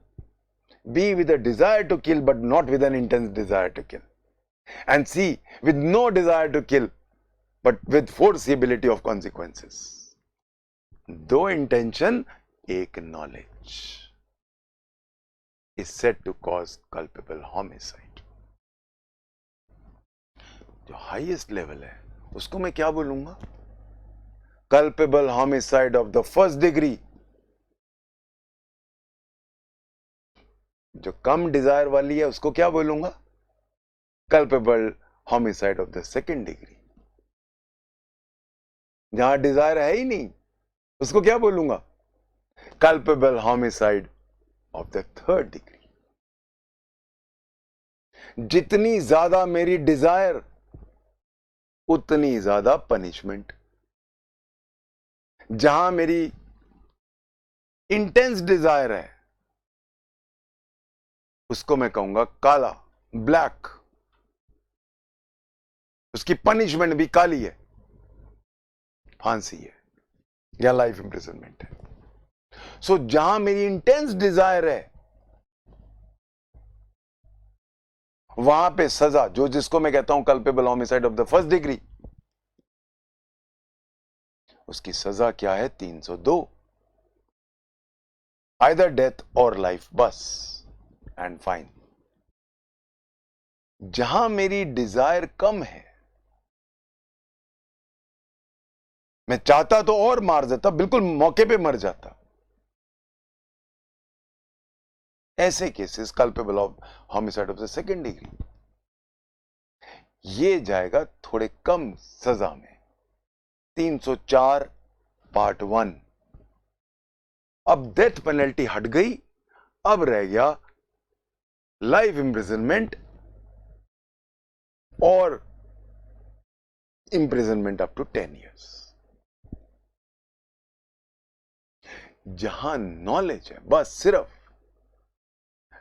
A: B with a desire to kill but not with an intense desire to kill, and C with no desire to kill but with foreseeability of consequences. दो intention, एक knowledge is said to cause culpable homicide. जो highest level है उसको मैं क्या बोलूंगा? Culpable homicide of the first degree. जो कम Dzire वाली है उसको क्या बोलूंगा? Culpable homicide of the second degree. जहां डिजायर है ही नहीं उसको क्या बोलूंगा? Culpable homicide of the third degree. जितनी ज्यादा मेरी डिजायर, उतनी ज्यादा पनिशमेंट। जहां मेरी इंटेंस डिजायर है उसको मैं कहूंगा काला, ब्लैक। उसकी पनिशमेंट भी काली है, फांसी है या लाइफ इंप्रिजनमेंट है। सो जहां मेरी इंटेंस डिजायर है, वहां पे सजा, जो जिसको मैं कहता हूं culpable homicide of the first degree, उसकी सजा क्या है? 302, आइदर डेथ और लाइफ, बस एंड फाइन। जहां मेरी डिजायर कम है, मैं चाहता तो और मार देता, बिल्कुल मौके पे मर जाता, ऐसे cases culpable of homicide of the second degree, ये जाएगा थोड़े कम सजा में, 304 पार्ट 1। अब डेथ पेनल्टी हट गई, अब रह गया लाइफ इंप्रिजनमेंट और इंप्रिजनमेंट अप टू 10 इयर्स। जहां नॉलेज है, बस सिर्फ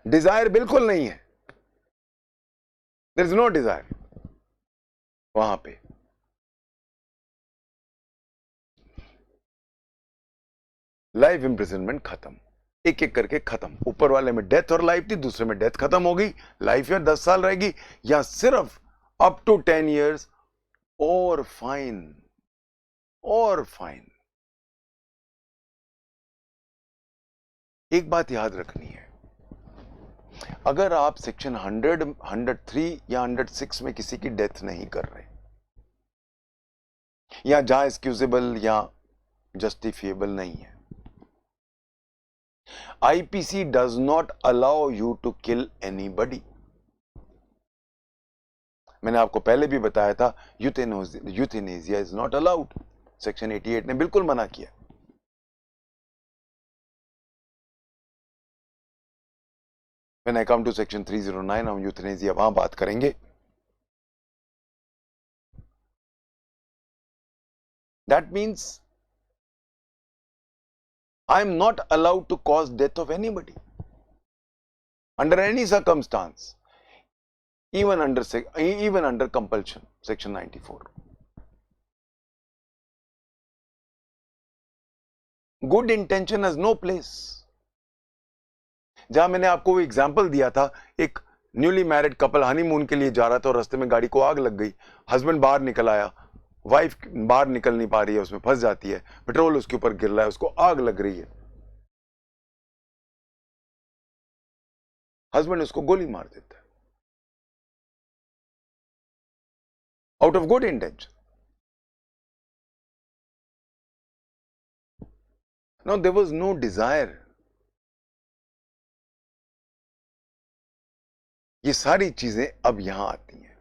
A: डिजायर बिल्कुल नहीं है, देयर इज नो डिजायर, वहां पे लाइफ इंप्रिजनमेंट खत्म, एक एक करके खत्म। ऊपर वाले में डेथ और लाइफ थी, दूसरे में डेथ खत्म हो गई, लाइफ या 10 साल रहेगी, या सिर्फ अप टू 10 इयर्स और फाइन, और फाइन। एक बात याद रखनी है, अगर आप सेक्शन 100, 103 या 106 में किसी की डेथ नहीं कर रहे, या जहां एक्सक्यूजेबल या जस्टिफिएबल नहीं है, IPC does not allow you to kill anybody. मैंने आपको पहले भी बताया था, euthanasia is not allowed, section 88 ने बिल्कुल मना किया। When I come to section 309, हम यूथेनेसिया वहां बात करेंगे। That means I am not allowed to cause death of anybody under any circumstance, even under compulsion, section 94. Good intention has no place. जहां मैंने आपको वो एग्जाम्पल दिया था, एक न्यूली मैरिड कपल हनीमून के लिए जा रहा था और रास्ते में गाड़ी को आग लग गई, हस्बैंड बाहर निकल आया, वाइफ बाहर निकल नहीं पा रही है, उसमें फंस जाती है, पेट्रोल उसके ऊपर गिर रहा है, उसको आग लग रही है, हस्बैंड उसको गोली मार देता है out of good intention. No, there was no desire. ये सारी चीजें अब यहां आती हैं।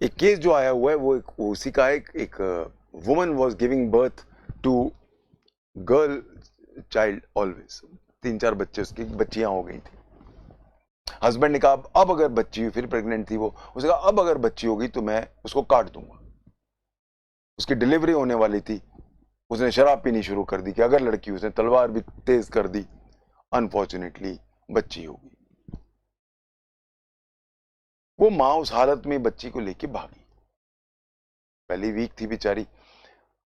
A: एक केस जो आया हुआ है वो उसी का एक woman was giving birth to girl child always, 3-4 बच्चे, उसकी बच्चियां हो गई थी। हस्बैंड ने कहा अब अगर बच्ची हुई, फिर प्रेग्नेंट थी वो, उसने कहा अब अगर बच्ची होगी तो मैं उसको काट दूंगा। उसकी डिलीवरी होने वाली थी, उसने शराब पीनी शुरू कर दी कि अगर लड़की, उसने तलवार भी तेज कर दी, अनफॉर्चुनेटली बच्ची हो गई। वो मां उस हालत में बच्ची को लेके भागी, पहली वीक थी बेचारी,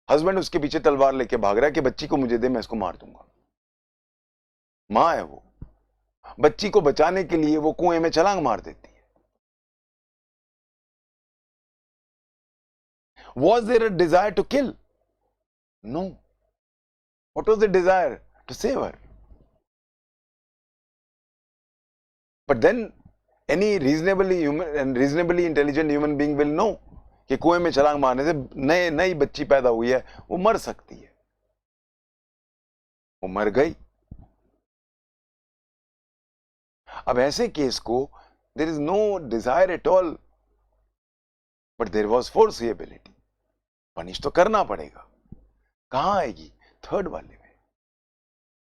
A: हस्बैंड उसके पीछे तलवार लेके भाग रहा है कि बच्ची को मुझे दे, मैं इसको मार दूंगा। मां है वो, बच्ची को बचाने के लिए वो कुएं में छलांग मार देती है। Was there a desire to kill? No. What was the desire? To save her. But then any reasonably intelligent human being will know कि कुएं में छलांग मारने से नई बच्ची पैदा हुई है, वो मर सकती है। वो मर गई। अब ऐसे केस को there is no desire at all, but there was foreseeability. Punish तो करना पड़ेगा। कहां आएगी? थर्ड वाले में।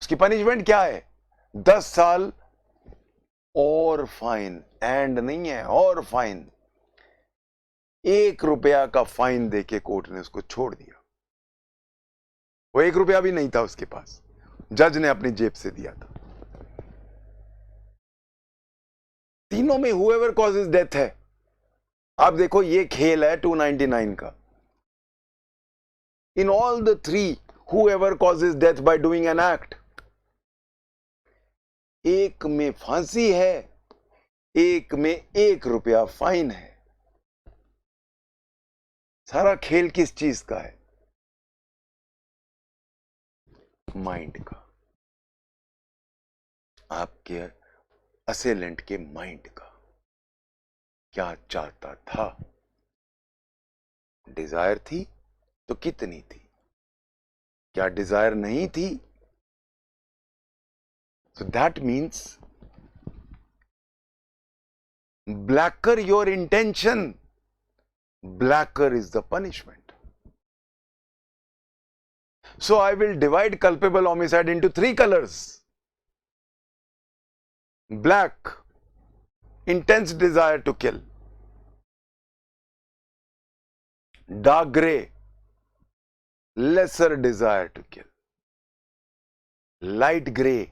A: उसकी पनिशमेंट क्या है? 10 साल और फाइन, एंड नहीं है, और फाइन। 1 रुपया का फाइन देके कोर्ट ने उसको छोड़ दिया। वो 1 रुपया भी नहीं था उसके पास, जज ने अपनी जेब से दिया था। तीनों में हुएवर कॉजेज डेथ है। आप देखो, ये खेल है 299 का। in all the three, whoever causes death by doing an act. एक में फांसी है, एक में 1 रुपया फाइन है. सारा खेल किस चीज का है? माइंड का, आपके असेलेंट के माइंड का. क्या चाहता था? डिजायर थी तो कितनी थी? क्या डिजायर नहीं थी? So that means blacker your intention, blacker is the punishment. So I will divide culpable homicide into 3 colors. Black, intense desire to kill. Dark gray, lesser desire to kill. Light gray,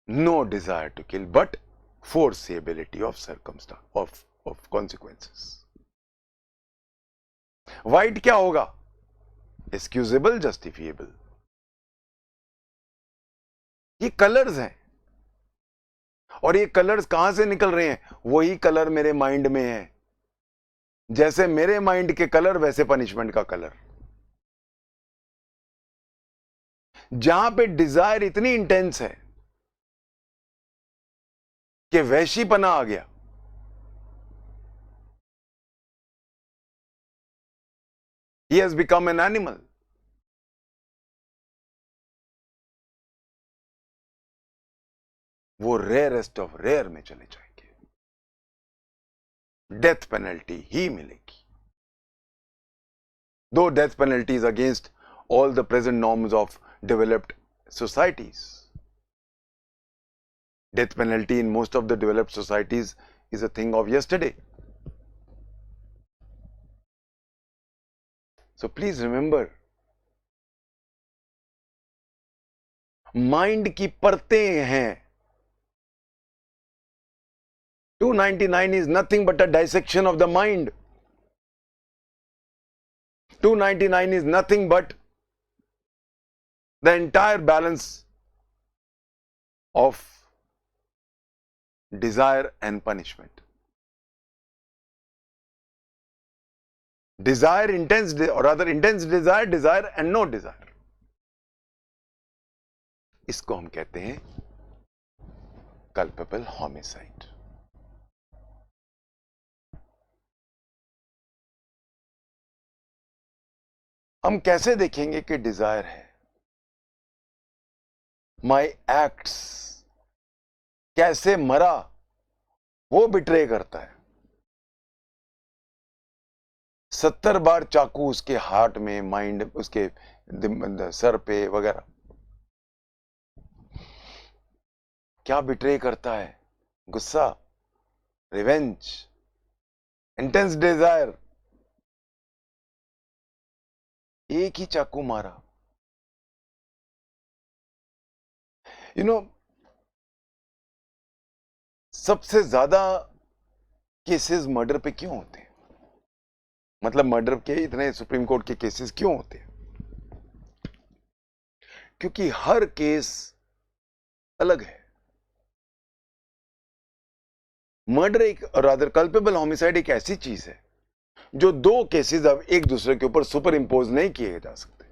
A: no desire to kill, but foreseeability of circumstance, of consequences. White क्या होगा? Excusable, justifiable. ये colours हैं, और ये colours कहां से निकल रहे हैं? वही कलर मेरे माइंड में है. जैसे मेरे माइंड के कलर, वैसे पनिशमेंट का कलर. जहां पे डिजायर इतनी इंटेंस है कि वैशीपना आ गया, he has become an animal. वो रेयरेस्ट ऑफ रेयर में चले जाएंगे. डेथ पेनल्टी ही मिलेगी. दो death penalties against all the present norms of developed societies. Death penalty in most of the developed societies is a thing of yesterday. So please remember, mind की परतें हैं. 299 is nothing but a dissection of the mind. 299 is nothing but the entire balance of desire and punishment. Desire, intense, or rather intense desire, desire and no desire. इसको हम कहते हैं culpable homicide. हम कैसे देखेंगे कि डिजायर है? माई acts कैसे मरा, वो बिट्रे करता है. 70 बार चाकू उसके हार्ट में, माइंड, उसके सर पे वगैरह. क्या बिट्रे करता है? गुस्सा, रिवेंज, इंटेंस डिजायर. एक ही चाकू मारा. यू नो, सबसे ज्यादा केसेस मर्डर पे क्यों होते हैं? मतलब मर्डर के इतने सुप्रीम कोर्ट के केसेस क्यों होते हैं? क्योंकि हर केस अलग है. मर्डर एक, रादर कल्पेबल होमिसाइड एक ऐसी चीज है जो दो केसेस अब एक दूसरे के ऊपर सुपर इंपोज नहीं किए जा सकते.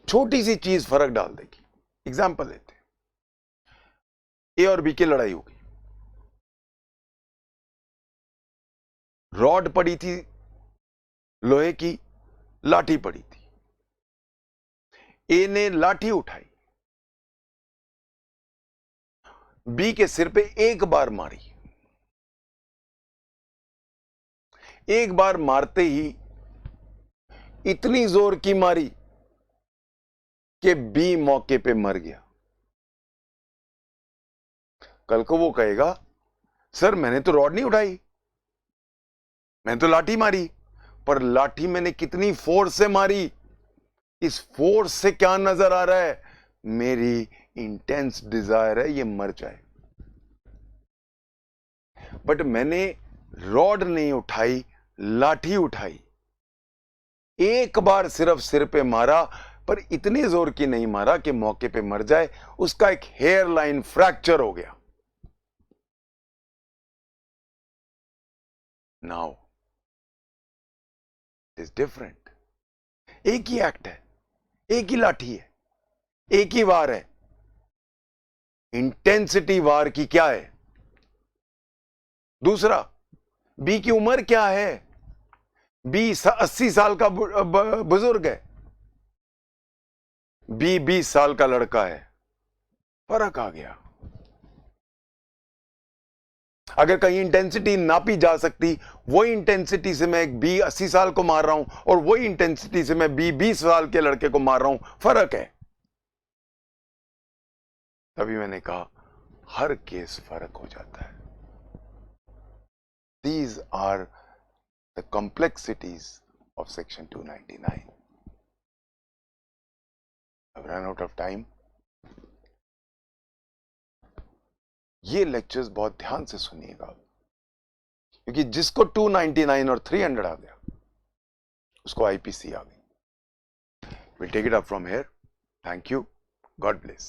A: छोटी सी चीज फर्क डाल देगी. एग्जाम्पल लेते हैं, ए और बी की लड़ाई हो गई. रॉड पड़ी थी लोहे की, लाठी पड़ी थी. ए ने लाठी उठाई, बी के सिर पे एक बार मारी. एक बार मारते ही इतनी जोर की मारी कि बी मौके पे मर गया. कल को वो कहेगा, सर मैंने तो रॉड नहीं उठाई, मैंने तो लाठी मारी. पर लाठी मैंने कितनी फोर्स से मारी, इस फोर्स से क्या नजर आ रहा है? मेरी इंटेंस डिजायर है ये मर जाए. बट मैंने रॉड नहीं उठाई, लाठी उठाई, एक बार सिर्फ सिर पे मारा, पर इतने जोर की नहीं मारा कि मौके पे मर जाए, उसका एक हेयर लाइन फ्रैक्चर हो गया। Now it is different. एक ही एक्ट है, एक ही लाठी है, एक ही वार है, इंटेंसिटी वार की क्या है। दूसरा, बी की उम्र क्या है, बी 80 साल का बुजुर्ग है, बी 20 साल का लड़का है, फर्क आ गया। अगर कहीं इंटेंसिटी नापी जा सकती, वही इंटेंसिटी से मैं एक बी 80 साल को मार रहा हूं और वही इंटेंसिटी से मैं बी 20 साल के लड़के को मार रहा हूं, फर्क है। तभी मैंने कहा हर केस फर्क हो जाता है। These are the complexities of section 299. I've run out of time. ये लेक्चर्स बहुत ध्यान से सुनिएगा, क्योंकि जिसको 299 और 300 आ गया उसको आईपीसी आ गई। We'll take it up from here. Thank you. God bless.